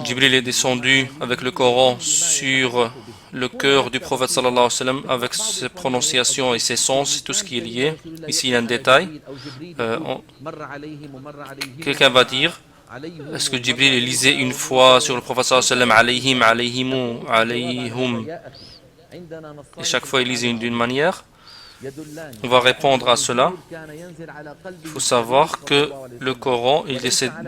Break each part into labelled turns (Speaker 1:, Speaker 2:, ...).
Speaker 1: Jibril est descendu avec le Coran sur le cœur du prophète sallallahu alayhi wa sallam avec ses prononciations et ses sens, tout ce qui est lié. Ici, il y a un détail. Quelqu'un va dire, est-ce que Jibril lisait une fois sur le prophète sallallahu alayhi wa sallam, alayhim, alayhimu, alayhum, et chaque fois il lisait d'une manière? On va répondre à cela. Il faut savoir que le Coran, il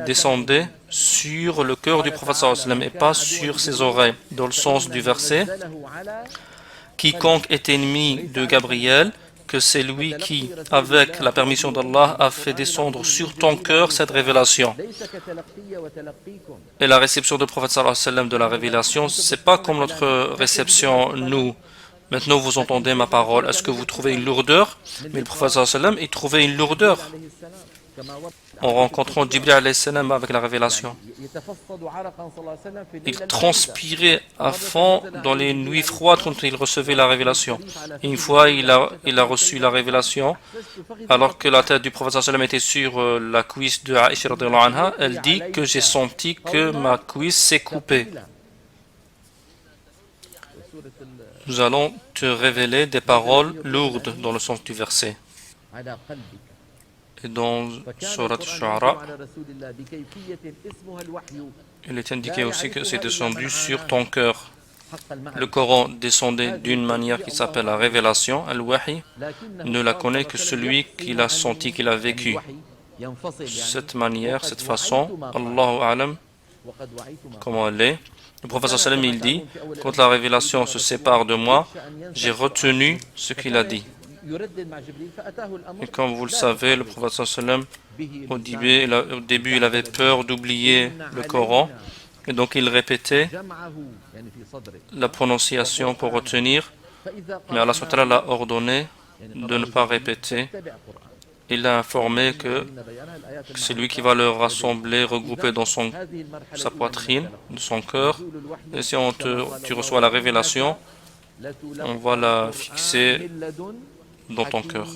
Speaker 1: descendait sur le cœur du prophète sallallahu alayhi wa sallam et pas sur ses oreilles. Dans le sens du verset, quiconque est ennemi de Gabriel, que c'est lui qui, avec la permission d'Allah, a fait descendre sur ton cœur cette révélation. Et la réception du prophète sallallahu alayhi wa sallam de la révélation, c'est pas comme notre réception, nous. Maintenant, vous entendez ma parole. Est-ce que vous trouvez une lourdeur? Mais le prophète sallallahu alayhi wa sallam, il trouvait une lourdeur en rencontrant Jibril alayhi salam avec la révélation. Il transpirait à fond dans les nuits froides quand il recevait la révélation. Et une fois, il a reçu la révélation, alors que la tête du prophète sallallahu alayhi wa sallam était sur la cuisse de Aïcha radhiyallahu anha, elle dit que j'ai senti que ma cuisse s'est coupée. Nous allons te révéler des paroles lourdes dans le sens du verset. Et dans Surat Al-Shu'ara, il est indiqué aussi que c'est descendu sur ton cœur. Le Coran descendait d'une manière qui s'appelle la révélation. Al-Wahi ne la connaît que celui qui l'a senti, qui l'a vécu. Cette manière, cette façon, Allahu A'lam, comment elle est. Le prophète sallam, il dit, quand la révélation se sépare de moi, j'ai retenu ce qu'il a dit. Et comme vous le savez, le prophète sallam, au début, il avait peur d'oublier le Coran, et donc il répétait la prononciation pour retenir, mais Allah subhanahu wa ta'ala l'a ordonné de ne pas répéter. Il a informé que c'est lui qui va le rassembler, regrouper dans sa poitrine, de son cœur. Et si tu reçois la révélation, on va la fixer dans ton cœur.